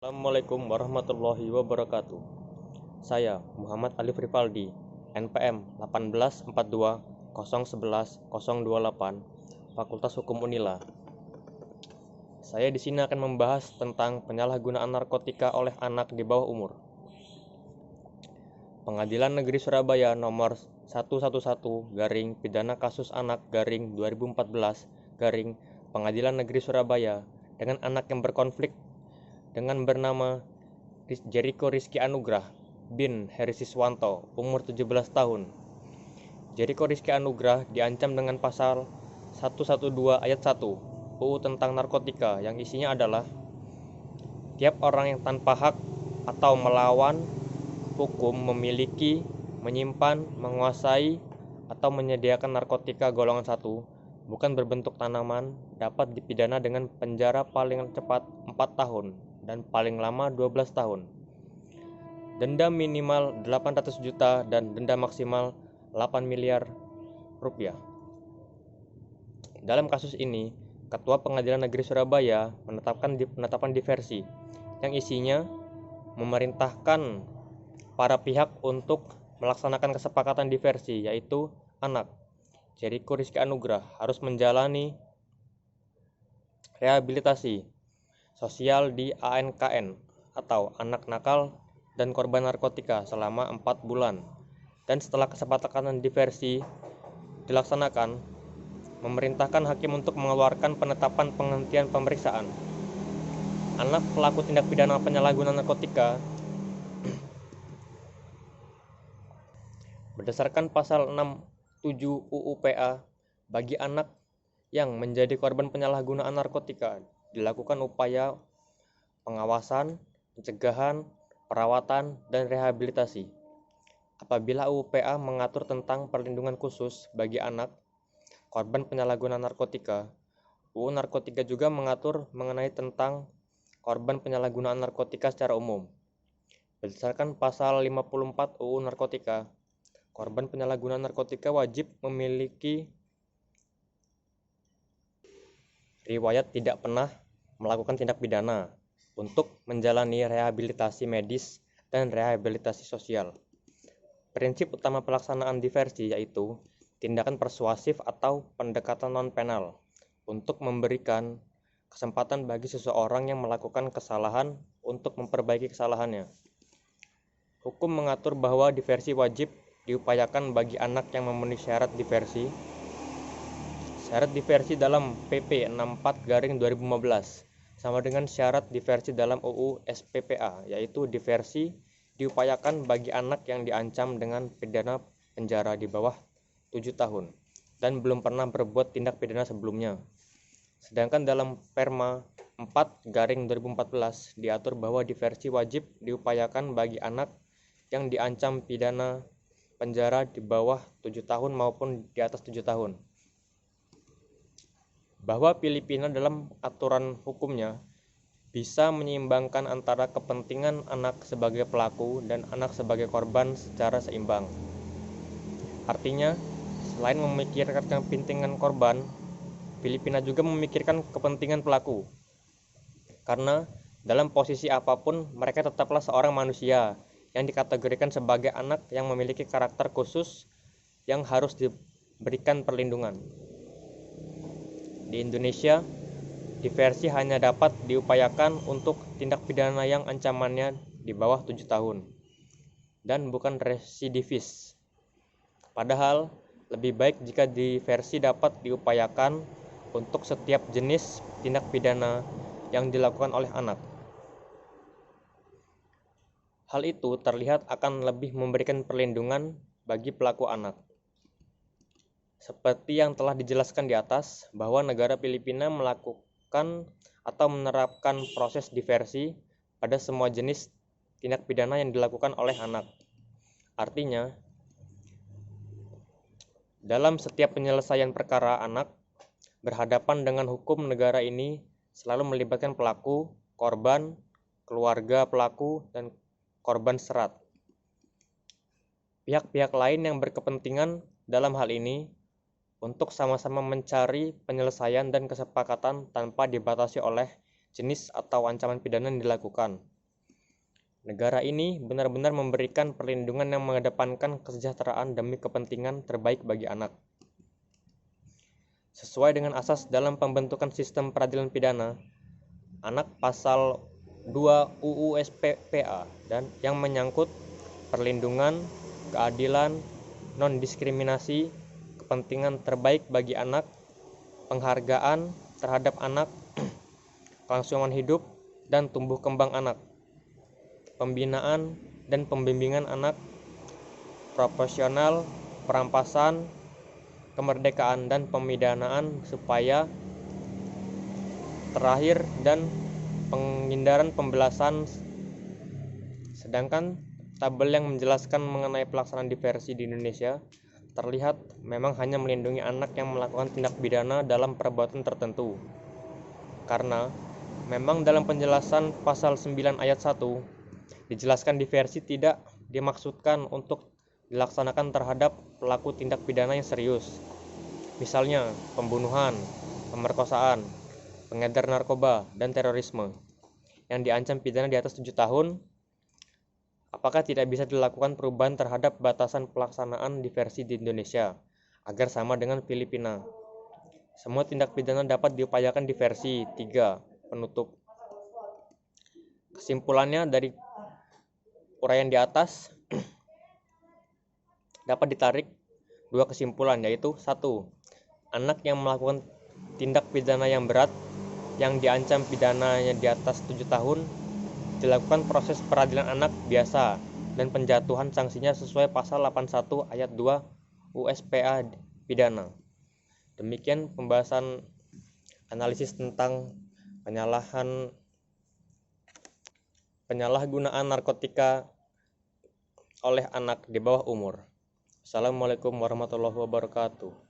Assalamualaikum warahmatullahi wabarakatuh. Saya Muhammad Alif Rifaldi, NPM 1842011028, Fakultas Hukum Unila. Saya di sini akan membahas tentang penyalahgunaan narkotika oleh anak di bawah umur. Pengadilan Negeri Surabaya nomor 111 garing pidana kasus anak garing 2014 garing Pengadilan Negeri Surabaya dengan anak yang berkonflik dengan bernama Jericho Rizky Anugrah bin Heri Siswanto, umur 17 tahun. Jericho Rizky Anugrah diancam dengan pasal 112 ayat 1 UU tentang narkotika yang isinya adalah tiap orang yang tanpa hak atau melawan hukum memiliki, menyimpan, menguasai, atau menyediakan narkotika golongan 1 bukan berbentuk tanaman dapat dipidana dengan penjara paling cepat 4 tahun dan paling lama 12 tahun. Denda minimal 800 juta dan denda maksimal 8 miliar rupiah. Dalam kasus ini, Ketua Pengadilan Negeri Surabaya menetapkan penetapan diversi yang isinya memerintahkan para pihak untuk melaksanakan kesepakatan diversi, yaitu anak Jericho Rizky Anugrah harus menjalani rehabilitasi sosial di ANKN atau anak nakal dan korban narkotika selama 4 bulan. Dan setelah kesepakatan diversi dilaksanakan, memerintahkan hakim untuk mengeluarkan penetapan penghentian pemeriksaan. Anak pelaku tindak pidana penyalahgunaan narkotika berdasarkan pasal 67 UU PA, bagi anak yang menjadi korban penyalahgunaan narkotika dilakukan upaya pengawasan, pencegahan, perawatan, dan rehabilitasi. Apabila UU PA mengatur tentang perlindungan khusus bagi anak korban penyalahgunaan narkotika, UU Narkotika juga mengatur mengenai tentang korban penyalahgunaan narkotika secara umum. Berdasarkan pasal 54 UU Narkotika, korban penyalahgunaan narkotika wajib memiliki riwayat tidak pernah melakukan tindak pidana untuk menjalani rehabilitasi medis dan rehabilitasi sosial. Prinsip utama pelaksanaan diversi yaitu tindakan persuasif atau pendekatan non-penal untuk memberikan kesempatan bagi seseorang yang melakukan kesalahan untuk memperbaiki kesalahannya. Hukum mengatur bahwa diversi wajib diupayakan bagi anak yang memenuhi syarat diversi. Syarat diversi dalam PP 64/2015 sama dengan syarat diversi dalam UU SPPA, yaitu diversi diupayakan bagi anak yang diancam dengan pidana penjara di bawah 7 tahun dan belum pernah berbuat tindak pidana sebelumnya. Sedangkan dalam Perma 4/2014 diatur bahwa diversi wajib diupayakan bagi anak yang diancam pidana penjara di bawah 7 tahun maupun di atas 7 tahun. Bahwa Filipina dalam aturan hukumnya bisa menyeimbangkan antara kepentingan anak sebagai pelaku dan anak sebagai korban secara seimbang. Artinya, selain memikirkan kepentingan korban, Filipina juga memikirkan kepentingan pelaku. Karena dalam posisi apapun, mereka tetaplah seorang manusia yang dikategorikan sebagai anak yang memiliki karakter khusus yang harus diberikan perlindungan. Di Indonesia, diversi hanya dapat diupayakan untuk tindak pidana yang ancamannya di bawah 7 tahun dan bukan residivis. Padahal, lebih baik jika diversi dapat diupayakan untuk setiap jenis tindak pidana yang dilakukan oleh anak. Hal itu terlihat akan lebih memberikan perlindungan bagi pelaku anak. Seperti yang telah dijelaskan di atas, bahwa negara Filipina melakukan atau menerapkan proses diversi pada semua jenis tindak pidana yang dilakukan oleh anak. Artinya, dalam setiap penyelesaian perkara anak berhadapan dengan hukum negara ini selalu melibatkan pelaku, korban, keluarga pelaku, dan korban serat. Pihak-pihak lain yang berkepentingan dalam hal ini untuk sama-sama mencari penyelesaian dan kesepakatan tanpa dibatasi oleh jenis atau ancaman pidana yang dilakukan. Negara ini benar-benar memberikan perlindungan yang mengedepankan kesejahteraan demi kepentingan terbaik bagi anak. Sesuai dengan asas dalam pembentukan sistem peradilan pidana, anak pasal 2 UU SPPA dan yang menyangkut perlindungan, keadilan, non-diskriminasi, kepentingan terbaik bagi anak, penghargaan terhadap anak, kelangsungan hidup dan tumbuh kembang anak, pembinaan dan pembimbingan anak, proporsional, perampasan, kemerdekaan dan pemidanaan supaya terakhir dan penghindaran pembelasan. Sedangkan tabel yang menjelaskan mengenai pelaksanaan diversi di Indonesia terlihat memang hanya melindungi anak yang melakukan tindak pidana dalam perbuatan tertentu. Karena memang dalam penjelasan pasal 9 ayat 1 dijelaskan diversi tidak dimaksudkan untuk dilaksanakan terhadap pelaku tindak pidana yang serius. Misalnya pembunuhan, pemerkosaan, pengedar narkoba, dan terorisme yang diancam pidana di atas 7 tahun. Apakah tidak bisa dilakukan perubahan terhadap batasan pelaksanaan diversi di Indonesia agar sama dengan Filipina? Semua tindak pidana dapat diupayakan diversi. 3. Penutup. Kesimpulannya dari uraian di atas dapat ditarik 2 kesimpulan, yaitu 1. Anak yang melakukan tindak pidana yang berat yang diancam pidananya di atas 7 tahun dilakukan proses peradilan anak biasa dan penjatuhan sanksinya sesuai pasal 81 ayat 2 USPA pidana. Demikian pembahasan analisis tentang penyalahgunaan narkotika oleh anak di bawah umur. Assalamualaikum warahmatullahi wabarakatuh.